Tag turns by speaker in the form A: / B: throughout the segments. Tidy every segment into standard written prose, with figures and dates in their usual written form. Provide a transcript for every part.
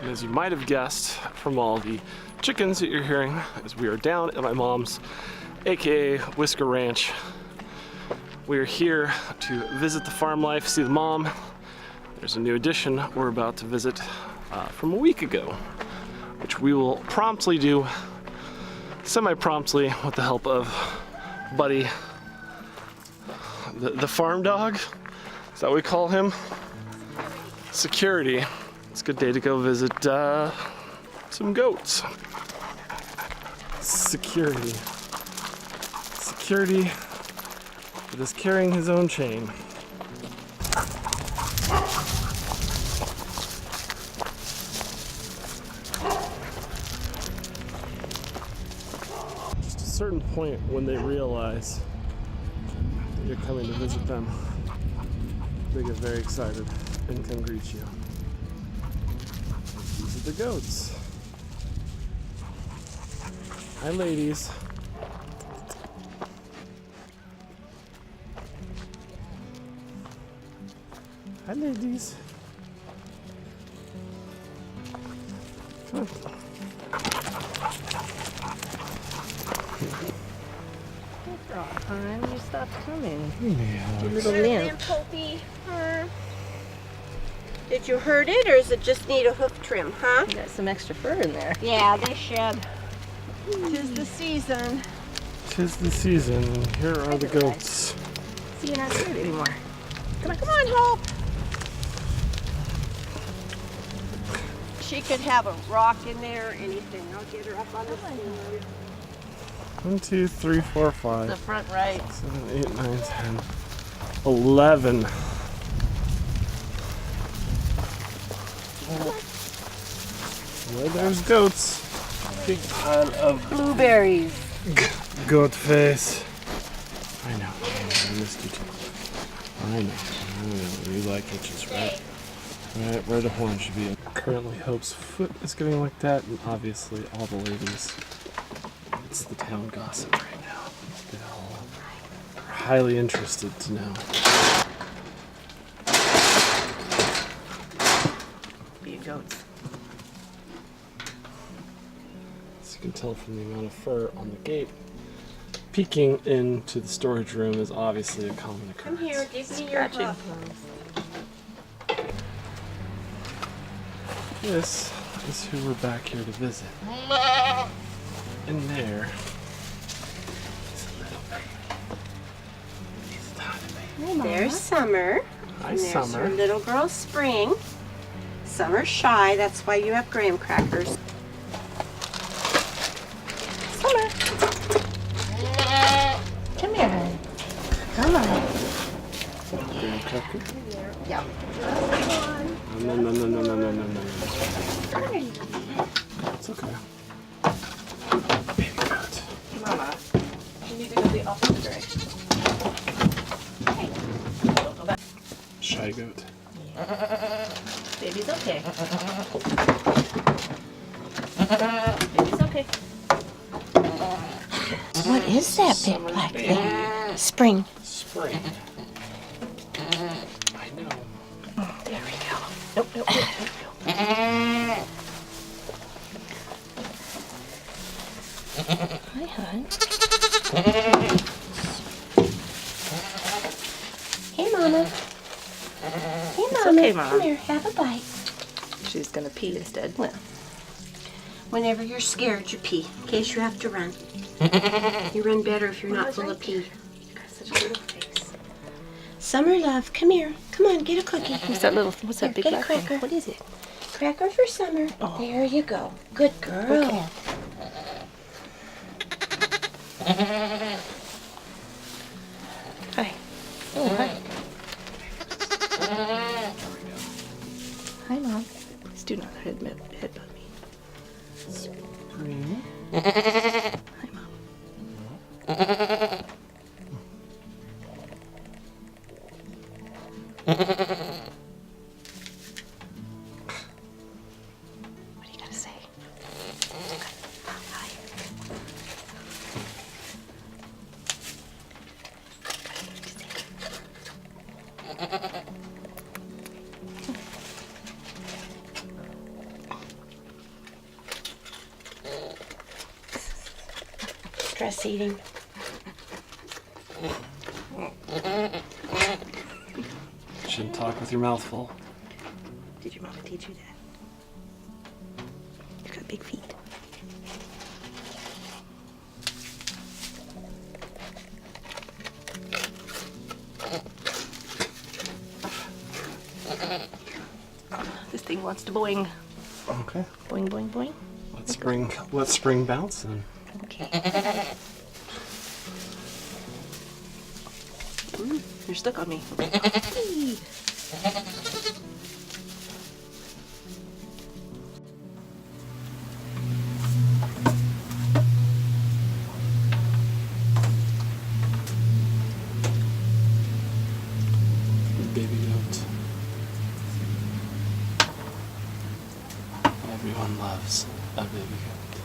A: And as you might have guessed from all the chickens that you're hearing, as we are down at my mom's, aka Whisker Ranch. We are here to visit the farm life, see the mom. There's a new addition we're about to visit from a week ago, which we will promptly do, semi-promptly, with the help of Buddy, the farm dog. Is that what we call him? Security. It's a good day to go visit some goats. Security that is carrying his own chain. Just a certain point when they realize that you're coming to visit them, they get very excited and come greet you. These are the goats. Hi, ladies. Hi, ladies. Come on.
B: What's wrong, hon? You stopped coming.
A: Yeah.
B: You little limp.
C: Did you hurt it, or does it just need a hoof trim, huh?
B: You got some extra fur in there.
C: Yeah, they shed. 'Tis the season.
A: 'Tis the season, and here are the goats.
B: See, you're not scared anymore.
C: Come on, Hope. She could have a rock in there or anything. I'll get her up on the stand.
A: 1, 2, 3, 4, 5,
B: The front right.
A: 7, 8, 9, 10, 11. Well, there's goats. Big pile of
B: Blueberries.
A: goat face. I know. I missed you too. I know. You like itches, right? Right where the horn should be. Currently, Hope's foot is getting looked at, and obviously, all the ladies. It's the town gossip right now. They all are highly interested to know.
B: Be goats.
A: As you can tell from the amount of fur on the gate, peeking into the storage room is obviously a common occurrence.
C: Come here, give me your
B: Scratching.
C: hoof.
A: This is who we're back here to visit. In there is a little baby. He's a tiny baby.
C: There's Summer.
A: Hi,
C: And there's
A: Summer.
C: her little girl, Spring. Summer's shy, that's why you have graham crackers. Summer.
B: Come here, hon. Come on.
A: Graham cracker?
C: Yeah.
A: No. It's okay. Baby goat.
B: Mama, you need to go the opposite direction.
A: Shy goat.
B: Baby's okay. Baby's okay.
C: What is that big black thing? Spring.
A: Spring. I know.
B: There we go. Nope. Hi, hon.
C: Hey, Mama.
B: It's okay, Mom.
C: Come here, have a bite.
B: She's gonna pee instead. Well,
C: Whenever you're scared, you pee, in case you have to run. You run better if you're not full of pee.
B: you got such a little face.
C: Summer love, come here. Come on, get a cookie.
B: What's that little? What's that big
C: Get a
B: black thing?
C: cracker.
B: What is it?
C: Cracker for Summer.
B: Oh.
C: There you go. Good girl.
B: Okay. Hi. Oh, hi. Hi, Mom. Please do not headbutt me.
A: Spring.
B: Hi, Mom. What do you gotta say? Hi.
C: stress eating.
A: Shouldn't talk with your mouth full.
B: Did your mama teach you that? You got big feet. This thing wants to boing.
A: Okay.
B: Boing, boing, boing.
A: Let's spring bounce then.
B: Okay. You're stuck on me.
A: Baby goat. Everyone loves a baby goat.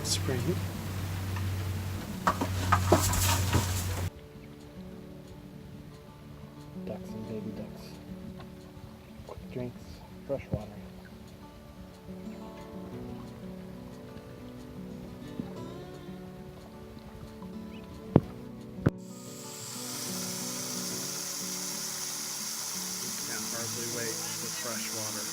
A: Spring. Ducks and baby ducks. Quick drinks, fresh water. Can't hardly wait for fresh water.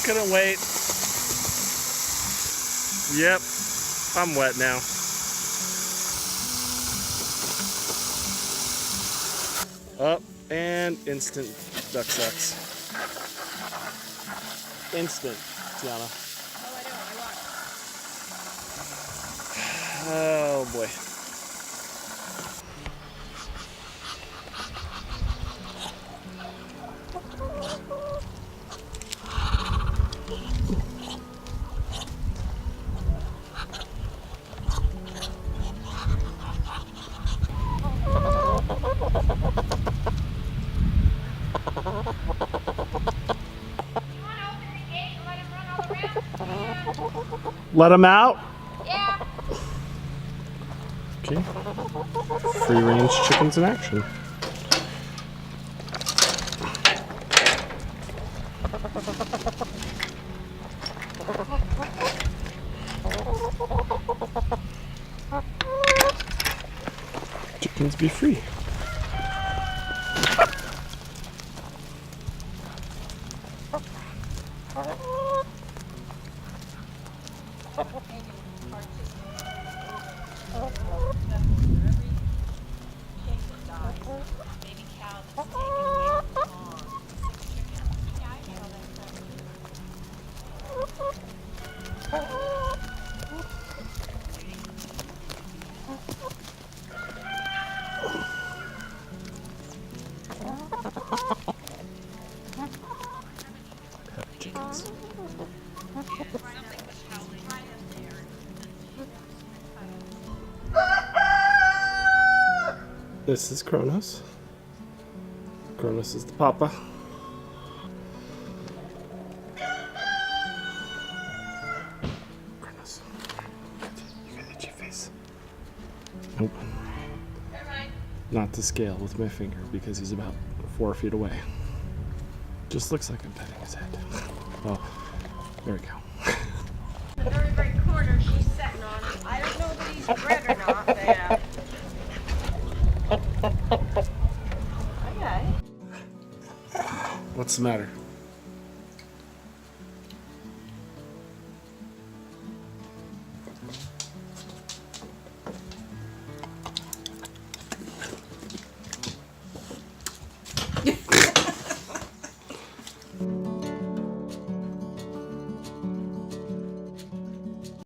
A: Couldn't wait. Yep, I'm wet now. Up and instant duck sex. Instant, Tiana. Oh boy. Let him out?
C: Yeah.
A: Okay. Free range chickens in action. Chickens be free. Chickens. This is Kronos. Kronos is the papa. Kronos. You got itchy face. Nope. Not to scale with my finger because he's about 4 feet away. Just looks like I'm petting his head. Oh, there we go.
C: The very, very corner she's sitting on. I don't know that he's bred or not, but
B: Okay.
A: What's the matter?